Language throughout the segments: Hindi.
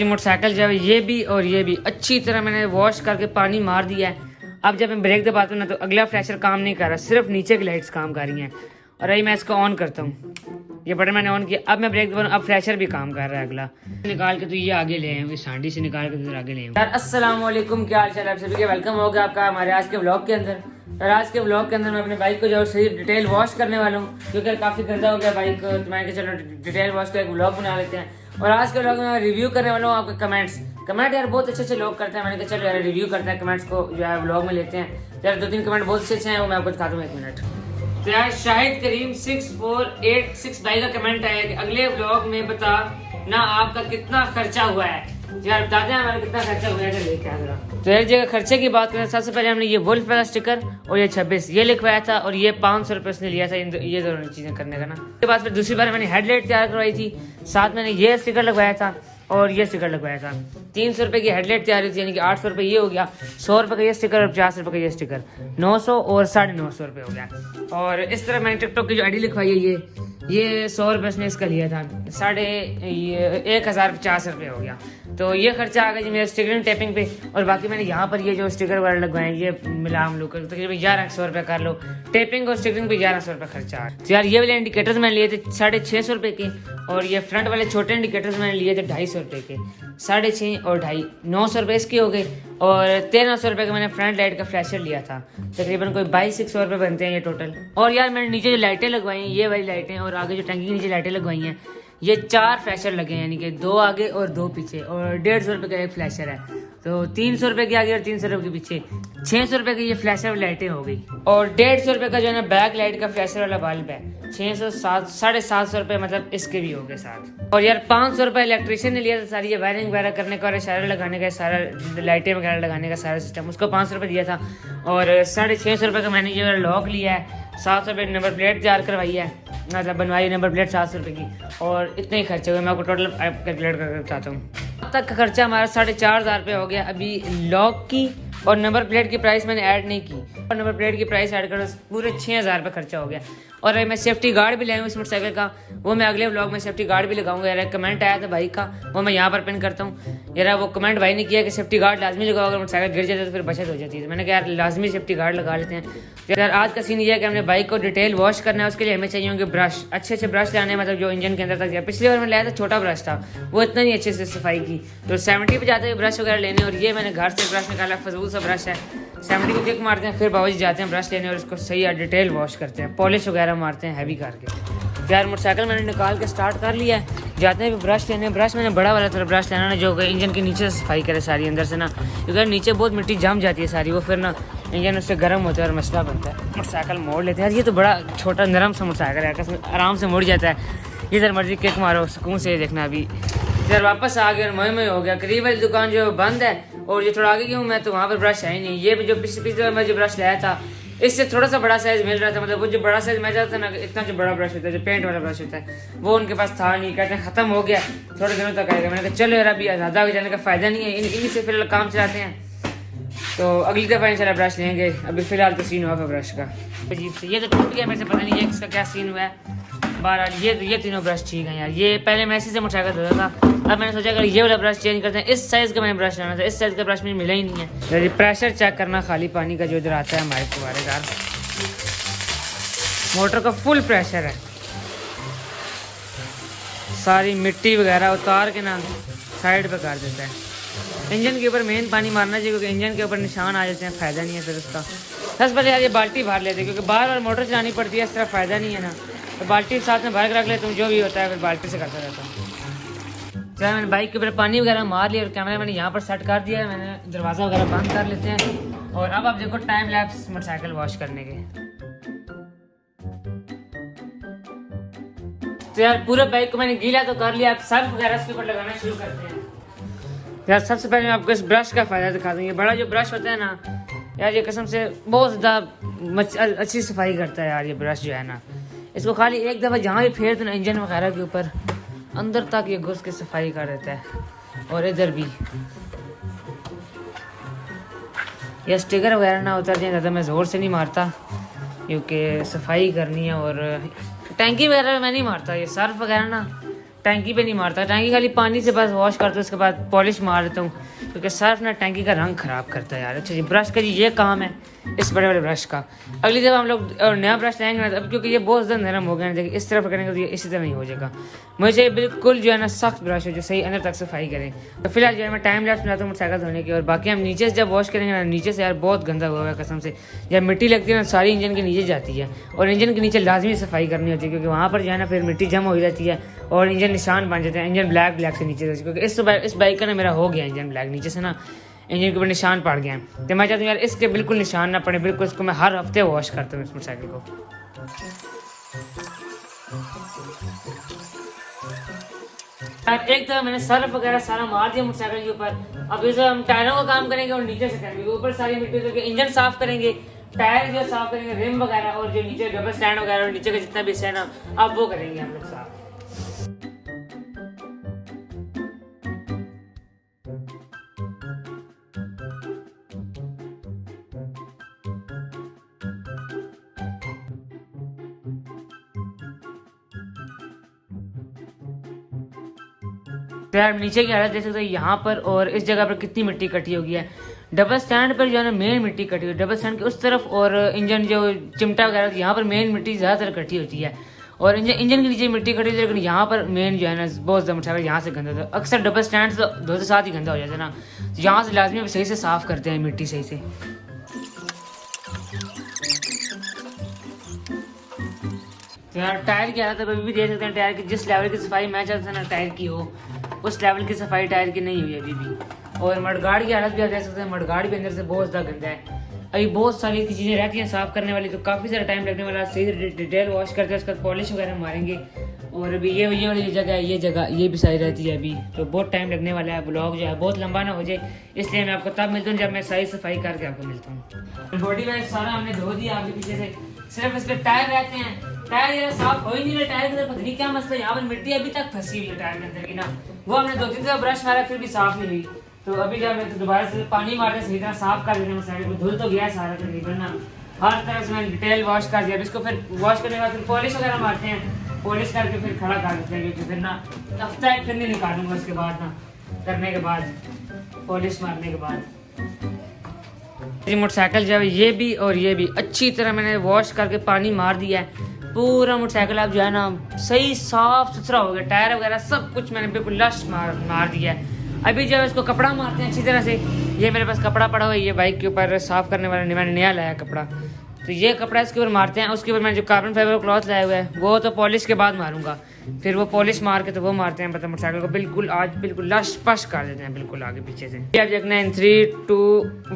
मोटरसाइकिल जो है ये भी और ये भी अच्छी तरह मैंने वॉश करके पानी मार दिया है। अब जब मैं ब्रेक दबाता हूँ ना तो अगला फ्लैशर काम नहीं कर रहा, सिर्फ नीचे की लाइट्स काम कर रही हैं। और अभी मैं इसको ऑन करता हूँ, ये बटन मैंने ऑन किया, अब मैं ब्रेक दबाऊँ, अब फ्लैशर भी काम कर रहा है। अगला निकाल के तो ये आगे ले आए, इस हांडी से निकाल के तो आगे ले आए। यार अस्सलाम वालेकुम, क्या हाल चाल है आप सभी के, वेलकम हो गया आपका हमारे आज के व्लॉग के अंदर। और आज के व्लॉग के अंदर मैं अपने बाइक को जो सही डिटेल वॉश करने वाला हूँ, क्योंकि काफ़ी गंदा हो गया बाइक, तो मैंने कहा चलो डिटेल वॉश का एक व्लॉग बना लेते हैं। और आज के व्लॉग में मैं रिव्यू करने वाला हूँ आपके कमेंट यार बहुत अच्छे अच्छे लोग करते हैं। मैंने कहा चलो यार रिव्यू करते हैं, कमेंट्स को जो है व्लॉग में लेते हैं। यार 2-3 कमेंट बहुत अच्छे हैं, वो मैं आपको दिखाता हूँ, 1 मिनट। तो यार शाहिद करीम 6486 भाई का कमेंट आया कि अगले व्लॉग में बता ना आपका कितना खर्चा हुआ है। यार बताते हैं हमारा कितना खर्चा हुआ है, लेके आ जरा। तो एक जगह खर्चे की बात करें, सबसे पहले हमने ये वुल्फ वाला स्टिकर और ये 26 ये लिखवाया था, और ये 500 रुपये उसने लिया था ये दोनों चीज़ें करने का ना। उसके बाद फिर दूसरी बार मैंने हेडलाइट तैयार करवाई थी, साथ मैंने ये स्टिकर लगवाया था और ये स्टिकर लगवाया था। 300 रुपये की हेडलाइट तैयार हुई थी, यानी कि 800 रुपये ये हो गया, 100 रुपये का ये स्टिकर और 50 रुपये का ये स्टिकर, 900 और 950 रुपये हो गया। और इस तरह मैंने टिकटॉक की जो आईडी लिखवाई है ये 100 रुपये उसने इसका लिया था, 1050 रुपये हो गया। तो ये खर्चा आ गया जी मेरे स्टिकरिंग टेपिंग पे। और बाकी मैंने यहाँ पर ये जो स्टिकर वगैरह लगवाए ये मिला हम लोग तकरीबन 1100 रुपये कर लो, टेपिंग और स्टिकरिंग पे 1100 रुपये खर्चा है। तो यार ये वाले इंडिकेटर्स मैंने लिए थे 650 रुपये के, और ये फ्रंट वाले छोटे इंडिकेटर्स मैंने लिए थे 250 रुपये के, 6.5 और 2.5 900 रुपये इसके हो गए। और 1300 रुपये का मैंने फ्रंट लाइट का फ्लैशर लिया था, तकरीबन कोई 2200 रुपये बनते हैं ये टोटल। और यार मैंने नीचे जो लाइटें लगवाई हैं ये वाली लाइटें, और आगे जो टंकी के नीचे लाइटें लगवाई हैं ये 4 फ्लैशर लगे हैं, यानी कि 2 आगे और 2 पीछे, और 150 रुपये का एक फ्लैशर है। तो 300 रुपये के आगे और 300 रुपये के पीछे 600 रुपये की ये फ्लैशर वाली लाइटें हो गई। और 150 रुपये का जो है ना बैक लाइट का फ्लैशर वाला बल्ब है, 750 रुपये मतलब इसके भी हो गए साथ। और यार 500 रुपये इलेक्ट्रिशियन ने लिया था सारी ये वायरिंग वगैरह करने का और इशारे लगाने का, सारा लाइटें वगैरह लगाने का सारा सिस्टम, उसको 500 रुपये दिया था। और 650 रुपये का मैंने ये लॉक लिया है, 700 रुपये नंबर प्लेट तैयार करवाई है, मतलब बनवाई नंबर प्लेट 700 रुपये की, और इतने ही खर्चे हुए। मैं आपको टोटल कैलकुलेट करके बताता हूँ। अब तक का खर्चा हमारा 4500 रुपये हो गया। अभी लॉक की और नंबर प्लेट की प्राइस मैंने ऐड नहीं की, और नंबर प्लेट की प्राइस ऐड कर पूरे 6000 रुपये खर्चा हो गया। और मैं सेफ्टी गार्ड भी लाया हूँ इस मोटरसाइकिल का, वो मैं अगले व्लॉग में सेफ्टी गार्ड भी लगाऊंगा। यार कमेंट आया था भाई का, वो मैं यहाँ पर पिन करता हूँ। यार वो कमेंट भाई ने किया कि सेफ्टी गार्ड लाजमी लगाओ, अगर मोटरसाइकिल गिर जाता है तो फिर बचत हो जाती है। मैंने कहा यार लाजमी सेफ्टी गार्ड लगा लेते हैं। यार आज का सीन ये है कि हमने बाइक को डिटेल वॉश करना है, उसके लिए हमें चाहिए होंगे ब्रश, अच्छे ब्रश लाने हैं, मतलब जो इंजन के अंदर तक जाए। पिछली बार मैंने लाया था छोटा ब्रश था, वो इतना नहीं अच्छे से सफाई की, तो 70 पे जाते हैं ब्रश वगैरह लेने। और ये मैंने घर से ब्रश निकाला, फजूल सा ब्रश है, 70 को किक मारते हैं, फिर बाबूजी जाते हैं ब्रश लेने और इसको सही डिटेल वॉश करते हैं, पॉलिश वगैरह मारते हैं हैवी करके। यार मोटरसाइकिल मैंने निकाल के स्टार्ट कर लिया है, जाते हैं भी ब्रश लेने। ब्रश मैंने बड़ा वाला थोड़ा ब्रश लेना ना, जो इंजन के नीचे से सफाई करे सारी अंदर से ना, क्योंकि नीचे बहुत मिट्टी जम जाती है सारी, वो फिर ना इंजन उससे गर्म होता है और मसला बनता है। मोटरसाइकिल मोड़ लेते हैं यार, ये तो बड़ा छोटा नरम सा मोटरसाइकिल है, आराम से मुड़ जाता है, जिधर मर्जी किक मारो सुकून से। देखना अभी यार वापस आ गया, मोह हो गया। करीब वाली दुकान जो बंद है, और जो थोड़ा आगे गया हूँ मैं तो वहाँ पर ब्रश है ही नहीं। ये भी जो पिछले मैं जो ब्रश लाया था इससे थोड़ा सा बड़ा साइज मिल रहा था, मतलब वो जो बड़ा साइज मिल रहा था ना, इतना जो बड़ा ब्रश होता है जो पेंट वाला ब्रश होता है वो उनके पास था नहीं, कहते हैं ख़त्म हो गया, थोड़े दिनों तक आएगा। मैंने कहा चलो यार अभी ज़्यादा हो जाने का फ़ायदा नहीं है, इन्हीं से फिलहाल काम चलाते हैं, तो अगली दफ़ा इंशाल्लाह ब्रश लेंगे। अभी फ़िलहाल तो सीन हुआ है ब्रश का अजीब से, ये तो टूट गया, मेरे से पता नहीं है इसका क्या सीन हुआ है। बहरहाल ये तीनों ब्रश ठीक हैं यार। ये पहले मैं इसी से मोटरसाइकिल धोता था, अब मैंने सोचा अगर ये वाला ब्रश चेंज करते हैं, इस साइज़ का मैंने ब्रश लाना था, इस साइज़ का ब्रश मुझे मिला ही नहीं है। ये प्रेशर चेक करना खाली पानी का जो इधर आता है हमारे फुवारेदार, मोटर का फुल प्रेशर है, सारी मिट्टी वगैरह उतार के ना साइड पे कर देता है। इंजन के ऊपर मेन पानी मारना चाहिए, क्योंकि इंजन के ऊपर निशान आ जाते हैं, फ़ायदा नहीं है फिर उसका। सबसे पहले यार ये बाल्टी भर लेते हैं, क्योंकि बार बार मोटर चलानी पड़ती है, इस तरह फ़ायदा नहीं है ना, तो बाल्टी साथ में भर के रख लेता हूँ, जो भी होता है फिर बाल्टी से करता रहता हूँ। चाहे मैंने बाइक के ऊपर पानी वगैरह मार लिया और कैमरा मैंने यहाँ पर सेट कर दिया है, मैंने दरवाज़ा वगैरह बंद कर लेते हैं। और अब आप देखो टाइम लैप्स मोटरसाइकिल वॉश करने के। तो यार पूरा बाइक को मैंने गीला तो कर लिया, अब सर्फ वगैरह इसके ऊपर लगाना शुरू करते हैं। यार सबसे पहले मैं आपको इस ब्रश का फ़ायदा दिखा दूँगी। बड़ा जो ब्रश होता है ना यार, ये कसम से बहुत ज़्यादा अच्छी सफाई करता है यार ये ब्रश जो है ना। इसको खाली एक दफ़ा जहाँ भी फेर दो ना इंजन वगैरह के ऊपर, अंदर तक ये घुस के सफाई कर देता है। और इधर भी ये स्टिकर वगैरह ना उतर जाए, ज़्यादा मैं ज़ोर से नहीं मारता क्योंकि सफाई करनी है। और टैंकी वगैरह में मैं नहीं मारता, ये सर्फ वगैरह ना टैंकी पे नहीं मारता, टैंकी खाली पानी से बस वॉश करता हूँ, उसके बाद पॉलिश मार देता हूँ, क्योंकि सर्फ ना टैंकी का रंग ख़राब करता है यार। अच्छा जी, ब्रश का जी ये काम है इस बड़े वाले ब्रश का। अगली जब हम लोग नया ब्रश लाएंगे ना, अब क्योंकि ये बहुत ज़्यादा नरम हो गया ना, देखिए इस तरफ करेंगे तो ये इसी तरह नहीं हो जाएगा। मुझे बिल्कुल जो है ना सख्त ब्रश हो जो सही अंदर तक सफाई करे। तो फिलहाल जो है मैं टाइम लैप्स बनाता हूँ मोटरसाइकिल धोने की, और बाकी हम नीचे से जब वॉश करेंगे ना, नीचे से यार बहुत गंदा हुआ है कसम से। जब मिट्टी लगती है ना सारी इंजन के नीचे जाती है, और इंजन के नीचे लाजमी सफाई करनी होती है, क्योंकि वहाँ पर जो है ना फिर मिट्टी जमा हो जाती है और इंजन निशान बन जाते हैं, इंजन ब्लैक से नीचे से। क्योंकि इस बाइक का ना मेरा हो गया इंजन ब्लैक, नीचे से ना इंजन के ऊपर निशान पड़ गए हैं। तो मैं चाहता हूँ यार इसके बिल्कुल निशान ना पड़े, बिल्कुल इसको मैं हर हफ्ते वॉश करता हूँ इस मोटरसाइकिल को। एक तरह मैंने सर्फ वगैरह सारा मार दिया मोटरसाइकिल के ऊपर। अब जैसे हम टायरों का काम करेंगे और नीचे से करेंगे, ऊपर सारी मिट्टी करके इंजन साफ करेंगे, टायर जो साफ करेंगे, रिम वगैरह, और जो नीचे डबल स्टैंड वगैरह और नीचे का जितना भी स्टैंड है अब वो करेंगे हम लोग साफ। तो यार नीचे की हालत देख सकते हो यहाँ पर, और इस जगह पर कितनी मिट्टी इकट्ठी हो गई है। डबल स्टैंड पर जो है ना मेन मिट्टी इकट्ठी हुई है, डबल स्टैंड के उस तरफ, और इंजन जो चिमटा वगैरह यहाँ पर मेन मिट्टी ज़्यादातर इकट्ठी होती है, और इंजन के नीचे मिट्टी इकट्ठी होती है। लेकिन यहाँ पर मेन जो है ना बहुत ज़्यादा मोटरसाइकिल यहाँ से गंदा होता है। अक्सर डबल स्टैंड से धोते साथ ही गंदा हो जाता है ना, तो यहाँ से लाजमी सही से साफ़ करते हैं मिट्टी सही से। तो यार टायर की हालत अभी भी देख सकते हैं, टायर की जिस लेवल की सफाई मैं चाहता था ना टायर की हो, उस लेवल की सफाई टायर की नहीं हुई अभी भी। और मडगार्ड की हालत भी आप देख सकते हैं, मडगार्ड भी अंदर से बहुत ज़्यादा गंदा है। अभी बहुत सारी इसकी चीज़ें रहती हैं साफ़ करने वाली, तो काफ़ी सारा टाइम लगने वाला। सही डिटेल वॉश करते हैं, उसका पॉलिश वगैरह मारेंगे। और अभी ये वाली जगह है, ये जगह ये भी सही रहती है अभी, तो बहुत टाइम लगने वाला है। ब्लॉग जो है बहुत लंबा ना हो जाए, इसलिए मैं आपको तब मिलता हूँ जब मैं सही सफाई करके आपको मिलता हूँ। बॉडी वाइज सारा हमने धो दिया आगे पीछे से, सिर्फ इसके टायर रहते हैं। टायर ये साफ हो ही नहीं रहा, टायर के अंदर पता नहीं क्या मसला, यहाँ पर मिट्टी अभी तक फंसी हुई है टायर के अंदर की ना। वो हमने 2-3 दफा ब्रश मारा फिर भी साफ नहीं हुई, तो अभी जब मैं दोबारा से पानी मारने सही तरह साफ कर देना मोटरसाइकिल को, धुल तो गया सारा तकरीबन ना, हर तरह से मैंने डिटेल वॉश कर दिया। इसको फिर वॉश करने के बाद फिर पॉलिश वगैरह मारते हैं, पॉलिश करके फिर खड़ा कर देते हैं, क्योंकि फिर ना हफ्ता एक फिर नहीं निकालूंगा उसके बाद ना, करने के बाद पॉलिश मारने के बाद। मोटरसाइकिल जब ये भी और ये भी अच्छी तरह मैंने वॉश करके पानी मार दिया है, पूरा मोटरसाइकिल अब जो है ना सही साफ सुथरा हो गया। टायर वगैरह सब कुछ मैंने बिल्कुल लश मार दिया है। अभी जब इसको कपड़ा मारते हैं अच्छी तरह से, ये मेरे पास कपड़ा पड़ा हुआ है, ये बाइक के ऊपर साफ करने वाला मैंने नया लाया कपड़ा, तो ये कपड़ा इसके ऊपर मारते हैं। उसके ऊपर मैंने जो कार्बन फाइबर क्लॉथ लाया हुआ है वो तो पॉलिश के बाद मारूंगा, फिर वो पॉलिश मार के तो वो मारते हैं, मतलब मोटरसाइकिल को बिल्कुल आज बिल्कुल लश पश कर देते हैं बिल्कुल आगे पीछे से। अब देखना है 3, 2,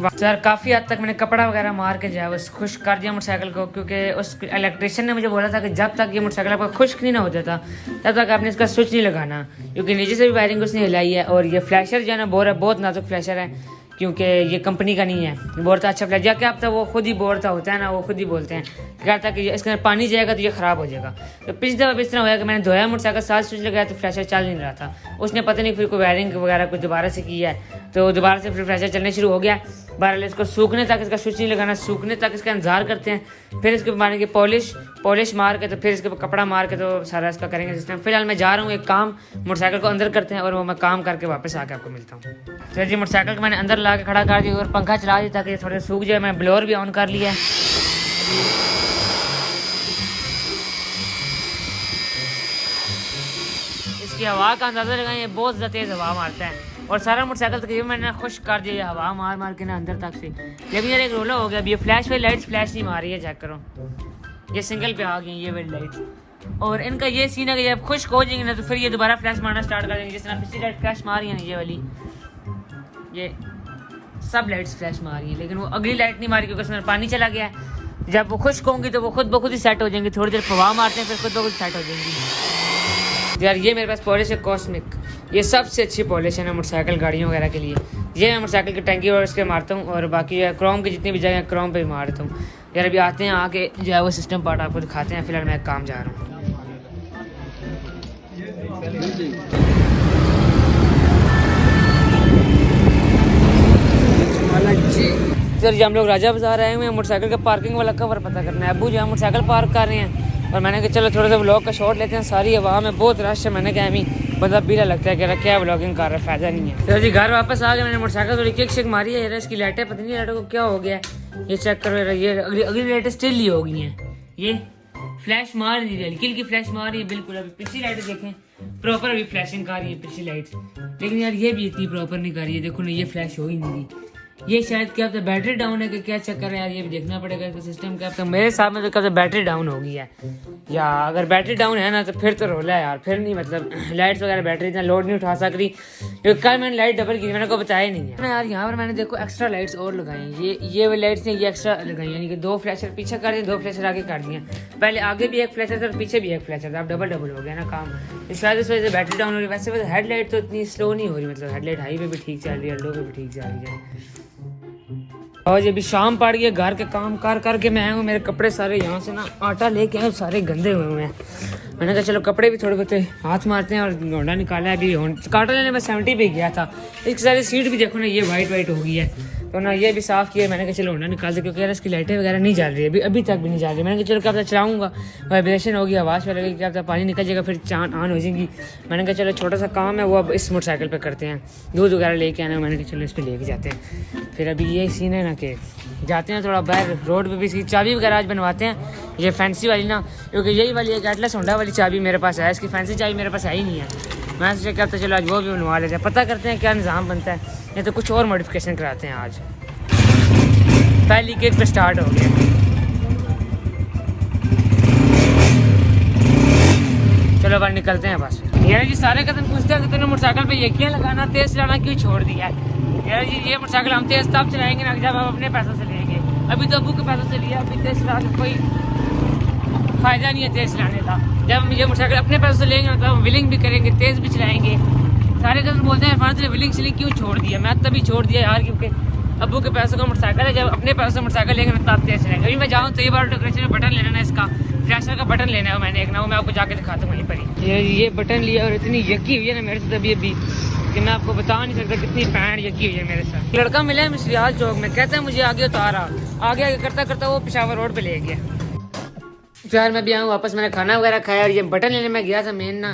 1। सर काफ़ी हद तक मैंने कपड़ा वगैरह मार के जो है बस खुश कर दिया मोटरसाइकिल को, क्योंकि उस इलेक्ट्रिशियन ने मुझे बोला था कि जब तक ये मोटरसाइकिल आपका खुश्क नहीं ना हो जाता तब तक आपने इसका स्विच नहीं लगाना, क्योंकि नीचे से भी वायरिंग उसने हिलाई है। और ये फ्लैशर जो है ना बहुत नाजुक फ्लैशर है, क्योंकि ये कंपनी का नहीं है। बोलता अच्छा फ्लैश जाके अब तक वो खुद ही बोलता होता है ना, वो खुद ही बोलते हैं, कहता कि इसके अंदर पानी जाएगा तो ये ख़राब हो जाएगा। तो पिछली दफ़ा इस तरह हुआ कि मैंने धोया मोटरसाइकिल, साथ स्विच लगाया तो फ्लैशर चल नहीं रहा था। उसने पता नहीं फिर कोई वायरिंग वगैरह कुछ दोबारा से किया है, तो दोबारा से फिर फ्लैशर चलने शुरू हो गया। बहरहाल इसको सूखने तक इसका स्विच नहीं लगाना, सूखने तक इसका इंतजार करते हैं, फिर इसके मारेंगे पॉलिश मार के, तो फिर इसके कपड़ा मार के तो सारा इसका करेंगे सिस्टम। फिलहाल मैं जा रहा हूँ एक काम, मोटरसाइकिल को अंदर करते हैं और वो मैं काम करके वापस आके आपको मिलता हूँ। तो जी मोटरसाइकिल को मैंने अंदर ला के खड़ा कर दिया और पंखा चला दिया ताकि थोड़े सूख जाए। मैं ब्लोअर भी ऑन कर लिया है। इसकी हवा का अंदाजा लगाएं, ये बहुत ज़्यादा तेज़ हवा मारता है, और सारा मोटरसाइकिल तकरीबन मैंने खुश कर दिया हवा मार मार के ना अंदर तक से। लेकिन यार एक रोला हो गया, अब ये फ्लैश वाली लाइट्स फ्लैश नहीं मार रही है, चेक करो ये सिंगल पे आ गई ये वाली लाइट्स। और इनका ये सीन है कि जब खुश्क हो जाएंगे ना तो फिर ये दोबारा फ्लैश मारना स्टार्ट कर देंगे। जिस तरह पिछली लाइट फ्लैश मारी है ना ये वाली, ये सब लाइट्स फ्लैश मारी है, लेकिन वो अगली लाइट नहीं मारी क्योंकि उसमें पानी चला गया है। जब वो खुश्क होंगी तो वो खुद ब खुद ही सेट हो जाएंगी, थोड़ी देर हवा मारते हैं फिर खुद ब खुद सेट हो जाएंगी। यार ये मेरे पास पॉलिश है कॉस्मिक, ये सबसे अच्छी पॉलिश है ना मोटरसाइकिल गाड़ियों वगैरह के लिए। ये मैं मोटरसाइकिल की टंकी और इसके मारता हूँ, और बाकी क्रोम की जितनी भी जगह क्रोम पे भी मार देता हूँ। यार अभी आते हैं आके जो है वो सिस्टम पार्ट आपको दिखाते हैं। फिलहाल मैं काम जा रहा हूँ। सर जी हम लोग राजा बाजार आए हुए हैं, मोटरसाइकिल का पार्किंग वाला कवर पता करना है। अब्बू जो है मोटरसाइकिल पार्क कर रहे हैं और मैंने कहा चलो थोड़ा सा व्लॉग का शॉट लेते हैं। सारी आवाम है, बहुत रश है, मैंने कहा अभी मतलब पीला लगता है कि क्या ब्लॉगिंग कर रहा है, फायदा नहीं है। तो जी घर वापस आ गए, मैंने मोटरसाइकिल थोड़ी किक शिक मारी है यार, इसकी लाइटें पता नहीं लाइटों को क्या हो गया है, ये चेक करो, ये अगली लाइटें स्टिल ही हो गई हैं, ये फ्लैश मार नहीं रही, हल्की हल्की फ्लैश मार रही है बिल्कुल। अभी पिछली लाइट देखें प्रॉपर अभी फ्लैशिंग कर रही है पिछली लाइट, लेकिन यार ये भी इतनी प्रॉपर नहीं कर रही है, देखो ना ये फ्लैश हो ही नहीं रही। ये शायद क्या पता बैटरी डाउन है कि क्या चक्कर है यार, ये भी देखना पड़ेगा इसका सिस्टम क्या पता। मेरे हिसाब में तो क्या बैटरी डाउन हो गई है, या अगर बैटरी डाउन है ना तो फिर तो रोला है यार, फिर नहीं मतलब लाइट्स वगैरह बैटरी इतना लोड नहीं उठा सक रही, क्योंकि कल मैंने लाइट डबल की, मैंने को बताया ही नहीं है यार। यहाँ पर मैंने देखो एक्स्ट्रा लाइट्स और लगाई, ये वाली लाइट्स ने ये एक्स्ट्रा लगाई, यानी कि 2 फ्लैशर पीछे कर दिए, 2 फ्लैशर आगे कर दिए। पहले आगे भी एक फ्लैशर था और पीछे भी एक फ्लैशर था, अब डबल हो गया ना काम, तो शायद इस वजह से बैटरी डाउन हो रही है। वैसे हेडलाइट तो इतनी स्लो नहीं हो रही, मतलब हेडलाइट हाई पे भी ठीक चल रही है, लो पे भी ठीक चल रही है। और अभी शाम पड़ गई है, घर के काम कर करके मैं आया हूँ, मेरे कपड़े सारे यहाँ से ना आटा लेके आए, सारे गंदे हुए हैं। मैंने कहा चलो कपड़े भी थोड़े बहुत हाथ मारते हैं, और होंडा निकाला है अभी, काटा लेने में 70 पे गया था। इसकी सारी सीट भी देखो ना ये वाइट हो गई है, तो ना ये भी साफ़ किया। मैंने कहा चलो होंडा निकाल दे, क्योंकि यार इसकी लाइटें वगैरह नहीं जल रही है, अभी तक भी नहीं जल रही। मैंने कहा चलो क्या पता चलाऊँगा, वाइब्रेशन होगी, आवाज़ लगेगी, क्या पता पानी निकल जाएगा, फिर चांद ऑन हो जाएगी। मैंने कहा चलो छोटा सा काम है वो अब इस मोटरसाइकिल पर करते हैं, दूध वगैरह लेके आना, मैंने कहा चलो इस पर लेके जाते हैं। फिर अभी ये सीन है ना कि जाते हैं थोड़ा बाहर रोड पे भी, इसकी चाबी वगैरह आज बनवाते हैं, ये फैंसी वाली ना, क्योंकि यही वाली एक एटलस होंडा वाली चाबी मेरे पास है, इसकी फैंसी चाबी मेरे पास है ही नहीं है। मैं सोचा क्या चलो आज वो भी बनवा लेते हैं, पता करते हैं क्या निज़ाम बनता है, या तो कुछ और मॉडिफिकेशन कराते हैं। आज पहली किक पे स्टार्ट हो गया, चलो बाहर निकलते हैं बस। यार जी सारे कदम पूछते हैं कि तूने मोटरसाइकिल पे ये क्यों लगाना, तेज चलाना क्यों छोड़ दिया है। यार जी ये मोटरसाइकिल हम तेज तब चलाएंगे ना जब हम अपने पैसों से लेंगे, अभी तो अबू के पैसों से लिया, अभी तेज चला के कोई फायदा नहीं है तेज चलाने का। जब हम ये मोटरसाइकिल अपने पैसों से लेंगे तो हम विलिंग भी करेंगे, तेज भी चलाएंगे। सारे कदम बोलते हैं इरफान तुमने विलिंग शिलिंग क्यों छोड़ दिया, मैं तभी छोड़ दिया यार, क्योंकि अबू के पैसों का मोटरसाइकिल है, जब अपने पैसों से मोटरसाइकिल लेंगे तब तेज चलाएंगे। अभी मैं जाऊँ तो ये बार डेकोरेशन में बटन लेना है, इसका फ्लैशर का बटन लेना है मैंने एक ना, वो मैं आपको जाके दिखाता हूँ वहीं पर ही। ये बटन लिया और इतनी यकी हुई है ना मेरे से अभी कि मैं आपको बता नहीं सकता कितनी पैंट यकी हुई है मेरे साथ। लड़का मिला है मिसरियाल चौक में, कहता है मुझे आगे उतारा, आगे करता करता वो पेशावर रोड पे ले गया। यार मैं भी आऊँ वापस, मैंने खाना वगैरह खाया और ये बटन लेने में गया था मेन ना,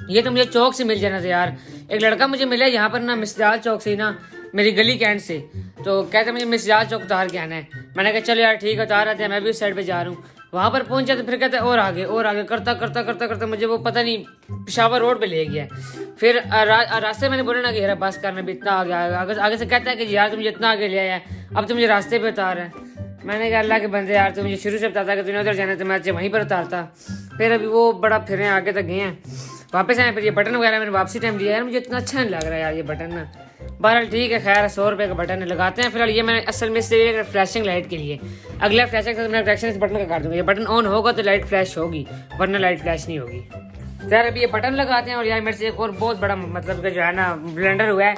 ये तो मुझे चौक से मिल जाना था यार। एक लड़का मुझे मिला यहाँ पर ना मिसरियाल चौक से ना, मेरी गली के एंड से, तो कहते मुझे मिसरियाल चौक उतार के आना है। मैंने कहा चलो यार ठीक है उतार आते हैं, मैं भी उस साइड पे जा रहा हूँ। वहाँ पर पहुंचा तो फिर कहते और आगे करता मुझे वो पता नहीं पेशावर रोड पे ले गया। फिर रास्ते मैंने बोला ना कि यार बस करना भी इतना आगे से कहता है कि यार तुम मुझे इतना आगे ले आया है, अब तो मुझे रास्ते पे उतार है। मैंने कहा अल्लाह के बंदे यार तो मुझे शुरू से बताता कि तूने उधर जाना तो मैं वहीं पर उतारता। फिर अभी वो बड़ा फिर आगे तक गए हैं, वापस आए, फिर ये बटन वगैरह मैंने वापसी टाइम दिया यार, मुझे इतना अच्छा नहीं लग रहा है यार ये बटन ना। बहरहाल ठीक है खैर 100 रुपये का बटन है, लगाते हैं। फिलहाल ये मैंने असल में इसलिए फ्लैशिंग लाइट के लिए, अगला फ्लैशिंग से मैं फ्लैशिंग इस बटन का कर दूँगा, ये बटन ऑन होगा तो लाइट फ्लैश होगी, वरना लाइट फ्लैश नहीं होगी। यार अभी ये बटन लगाते हैं। और यार मेरे से एक और बहुत बड़ा मतलब जो है ना ब्लेंडर हुआ है,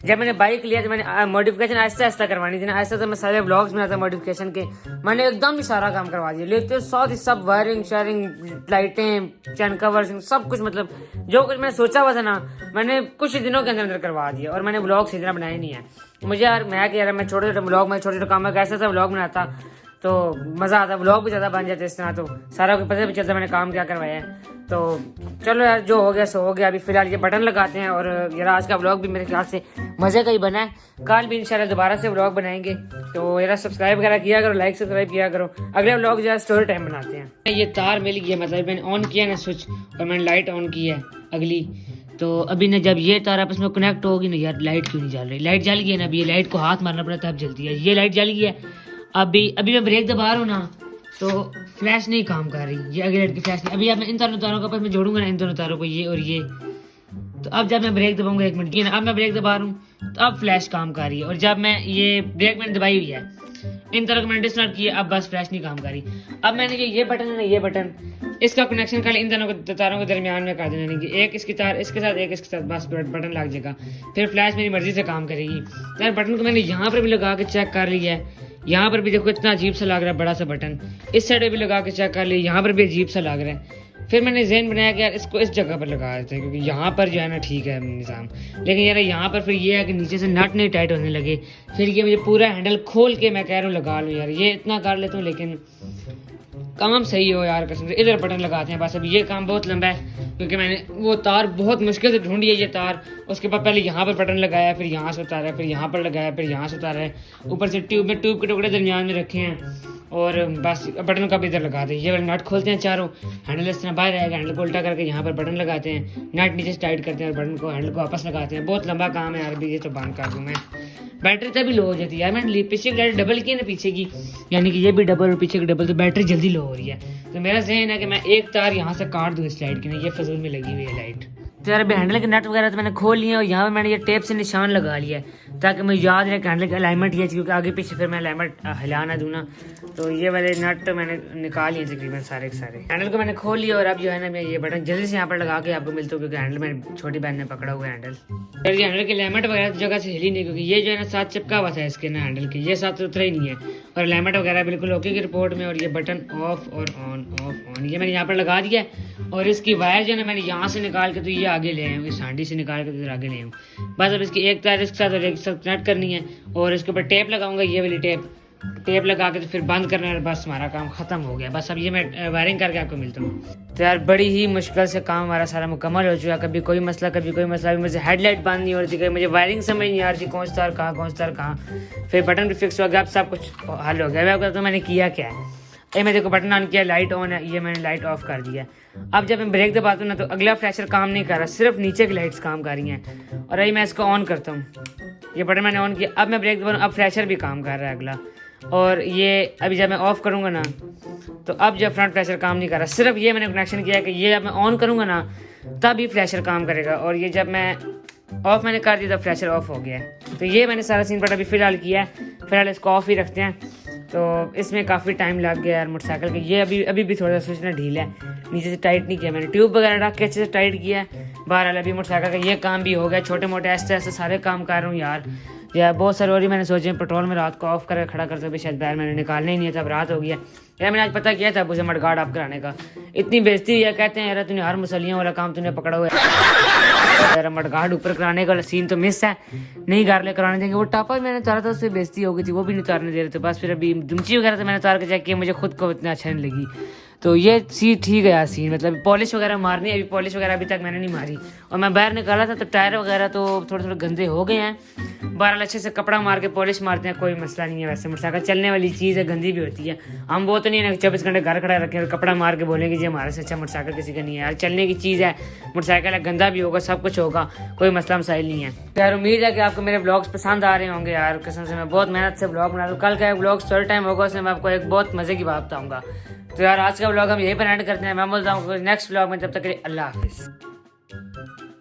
जब मैंने बाइक लिया तो मैंने मॉडिफिकेशन आहिस्ता करवानी थी ना, आहिस्ता मैं सारे व्लॉग्स में आता मॉडिफिकेशन के, मैंने एकदम ही सारा काम करवा दिया, लेते साथ ही सब वायरिंग शेयरिंग लाइटें चैन कवर सब कुछ, मतलब जो कुछ मैंने सोचा हुआ था ना मैंने कुछ ही दिनों के अंदर करवा दिया। और मैंने व्लॉग सीधे ना बनाए नहीं है मुझे यार, मैं कि यार मैं छोटे छोटे व्लॉग में छोटे छोटे काम में कैसा सा व्लॉग बनाता तो मज़ा आता, व्लॉग भी ज़्यादा बन जाते इस तरह, तो सारा को पता भी चलता मैंने काम क्या करवाया है। तो चलो यार जो हो गया सो हो गया। अभी फिलहाल ये बटन लगाते हैं। और यार आज का व्लॉग भी मेरे ख्याल से मज़े का ही बना है, कल भी इंशाल्लाह दोबारा से व्लॉग बनाएंगे। तो यार सब्सक्राइब वगैरह किया करो, लाइक सब्सक्राइब किया करो। अगले व्लॉग जो है स्टोरी टाइम बनाते हैं। ये तार मिल गया, मतलब मैंने ऑन किया ना स्विच और मैंने लाइट ऑन की है अगली, तो अभी ना जब ये तार आपस में कनेक्ट होगी ना यार लाइट क्यों नहीं जल रही, लाइट जल गई है ना, अभी ये लाइट को हाथ मारना पड़ा तब जलती है, ये लाइट जल गई है। अभी मैं ब्रेक दबा रहा हूँ ना तो फ्लैश नहीं काम कर रही, ये अगले लाइट की फ्लैश नहीं। अभी अब मैं इन दोनों तारों का आपस में जोड़ूंगा ना, इन दोनों तारों को ये और ये, तो अब जब मैं ब्रेक दबाऊंगा 1 मिनट, अब मैं ब्रेक दबा रहा हूँ तो अब फ्लैश काम कर रही है। और जब मैं ये ब्रेक मैंने दबाई हुई है, इन तरह का मैंने डिस्टर्ब किया, अब बस फ्लैश नहीं काम कर रही। अब मैंने ये बटन है ना, ये बटन इसका कनेक्शन कर इन दोनों तारों के दरमियान में कर देना, यानी कि एक इसकी तार इसके साथ एक इसके साथ, बस बटन लग जाएगा, फिर फ्लैश मेरी मर्जी से काम करेगी। यार बटन को मैंने यहाँ पर भी लगा के चेक कर लिया है, यहाँ पर भी देखो इतना अजीब सा लग रहा है बड़ा सा बटन, इस साइड भी लगा के चेक कर लिया, यहाँ पर भी अजीब सा लग रहा है। फिर मैंने ज़हन बनाया कि यार इसको इस जगह पर लगा देते हैं, क्योंकि यहाँ पर जो है ना ठीक है निज़ाम, लेकिन यार यहाँ पर फिर ये है कि नीचे से नट नहीं टाइट होने लगे, फिर ये मुझे पूरा हैंडल खोल के मैं कह रहा हूँ लगा लूँ। यार ये इतना कर लेता हूँ, लेकिन काम सही हो यार कसम से। इधर बटन लगाते हैं बस। अब ये काम बहुत लंबा है क्योंकि मैंने वो तार बहुत मुश्किल से ढूंढी है ये तार। उसके बाद पहले यहाँ पर बटन लगाया, फिर यहाँ से उतारा, फिर यहाँ पर लगाया, फिर यहाँ से उतारा है। ऊपर से ट्यूब के टुकड़े दरमियान में रखे हैं और बस बटन का भी इधर लगाते हैं। ये वाले नट खोलते हैं चारों, हैंडल इस तरह बाहर आएगा, हैंडल को उल्टा करके यहाँ पर बटन लगाते हैं, नट नीचे से टाइट करते हैं और बटन को हैंडल को वापस लगाते हैं। बहुत लंबा काम है यार। अभी ये तो बंद कर दूँ मैं। बैटरी तभी लो हो जाती है यार। मैंने पीछे की लाइट डबल की है ना पीछे की, यानी कि ये भी डबल और पीछे की डबल, तो बैटरी जल्दी लो हो रही है। तो मेरा जहन है कि मैं एक तार यहाँ से काट दूँ इस लाइट की ना, ये फजूल में लगी हुई है लाइट। तो यार अभी हैंडल के नट वगैरह तो मैंने खोल लिए और यहाँ पे मैंने ये टेप से निशान लगा लिया है ताकि मुझे याद रहे कि हैंडल की अलाइनमेंट ये, क्योंकि आगे पीछे फिर मैं अलाइनमेंट हिला ना दूँ ना। तो ये वाले नट तो मैंने निकाल लिए तकरीबन सारे के सारे। हैंडल को मैंने खोल लिया और अब जो है ना मैं ये बटन जल्दी से यहाँ पर लगा के आपको मिलता हूँ क्योंकि हैंडल मैंने छोटी बहन ने पकड़ा हुआ है हैंडल। फिर ये हैंडल की अलाइनमेंट वगैरह जगह से हिली नहीं क्योंकि ये जो है ना साथ चिपका हुआ था इसके ना हैंडल के, ये साथ उतरा ही नहीं है और अलाइनमेंट वगैरह बिल्कुल ओके की रिपोर्ट में। और ये बटन ऑफ और ऑन, ऑफ ऑन ये मैंने यहाँ पर लगा दिया और इसकी वायर जो है ना मैंने यहाँ से निकाल के तो ये आगे ले आए हूँ, इस हांडी से निकाल के इधर आगे ले आऊँ। बस अब इसकी एक तार इसके साथ और एक साथ कनेक्ट करनी है और इसके ऊपर टेप लगाऊंगा, ये वाली टेप लगा के तो फिर बंद करना है। बस हमारा काम खत्म हो गया। बस अब ये मैं वायरिंग करके आपको मिलता हूँ। तो यार बड़ी ही मुश्किल से काम हमारा सारा मुकम्मल हो चुका। कभी कोई मसला कभी कोई मसला। अभी मुझे हेडलाइट बंद नहीं हो रही थी, मुझे वायरिंग समझ नहीं आ रही थी कौन सा तार कहाँ, कौन सा तार कहाँ। फिर बटन भी फिक्स हो गया, अब सब कुछ हल हो गया। मैं तो मैंने किया क्या है, ये मैं देखो बटन ऑन किया, लाइट ऑन है, ये मैंने लाइट ऑफ कर दिया। अब जब मैं ब्रेक दबाता हूँ ना तो अगला फ्लैशर काम नहीं कर रहा, सिर्फ नीचे की लाइट्स काम कर रही हैं। और अभी मैं इसको ऑन करता हूँ, ये बटन मैंने ऑन किया, अब मैं ब्रेक दबाऊँ, अब फ्लैशर भी काम कर रहा है अगला। और ये अभी जब मैं ऑफ करूँगा ना तो अब जब फ्रंट फ्लैशर काम नहीं कर रहा, सिर्फ ये मैंने कनेक्शन किया है कि ये जब मैं ऑन करूँगा ना तब ही फ्लैशर काम करेगा। और ये जब मैं ऑफ मैंने कर दिया तब फ्लैशर ऑफ हो गया है। तो ये मैंने सारा सीन पर अभी फ़िलहाल किया है। फिलहाल इसको ऑफ ही रखते हैं। तो इसमें काफ़ी टाइम लग गया यार मोटरसाइकिल के। ये अभी भी थोड़ा सा स्विच ना ढीला है, नीचे से टाइट नहीं किया मैंने, ट्यूब वगैरह रख के अच्छे से टाइट किया है। बहरहाल अभी मोटरसाइकिल का ये काम भी हो गया। छोटे मोटे ऐसे ऐसे सारे काम कर रहा हूँ यार। बहुत सारे और ही मैंने सोचे पेट्रोल में रात को ऑफ करके खड़ा करते हुए शायद बैर मैंने निकालना ही नहीं था, अब रात हो गया यार। मैंने आज पता किया था उसे मडगार्ड आप कराने का, इतनी बेइज्जती है। कहते हैं यार तूने हर मुसलियों वाला काम तूने पकड़ा हुआ है यार। मडगार्ड ऊपर कराने का सीन तो मिस है, नहीं गार्ले कराने देंगे। वो टापा मैंने उतारा था उससे बेइज्जती हो गई थी, वो भी नहीं उतारने दे रहे थे। बस फिर अभी दुमची वगैरह से मैंने उतार के चेक किया, मुझे खुद को इतना अच्छा नहीं लगी। तो ये सीन ठीक है यार सीन, मतलब पॉलिश वगैरह मारनी है। अभी पॉलिश वगैरह अभी तक मैंने नहीं मारी और मैं बाहर निकाला था तो टायर वगैरह तो थोड़े थोड़े गंदे हो गए हैं। बहरहाल अच्छे से कपड़ा मार के पॉलिश मारते हैं, कोई मसला नहीं है। वैसे मोटरसाइकिल चलने वाली चीज़ है, गंदी भी होती है। हम वो तो नहीं है 24 घंटे घर खड़ा रखें और कपड़ा मार के बोलेंगे जी हमारे से अच्छा मोटरसाइकिल किसी का नहीं है यार। चलने की चीज़ है, मोटरसाइकिल है, गंदा भी होगा, सब कुछ होगा, कोई मसला मसाइल नहीं है। यार उम्मीद है कि आपको मेरे ब्लॉग्स पसंद आ रहे होंगे यार। कसम से मैं बहुत मेहनत से ब्लॉग बना रहा हूँ। कल का एक ब्लॉग स्टोरी टाइम होगा, उसमें मैं आपको एक बहुत मज़े की बात बताऊँगा। तो यार आज का ब्लॉग हम यहीं पर एंड करते हैं। मैं बोलता हूँ नेक्स्ट ब्लॉग में, तब तक के लिए अल्लाह हाफिज़।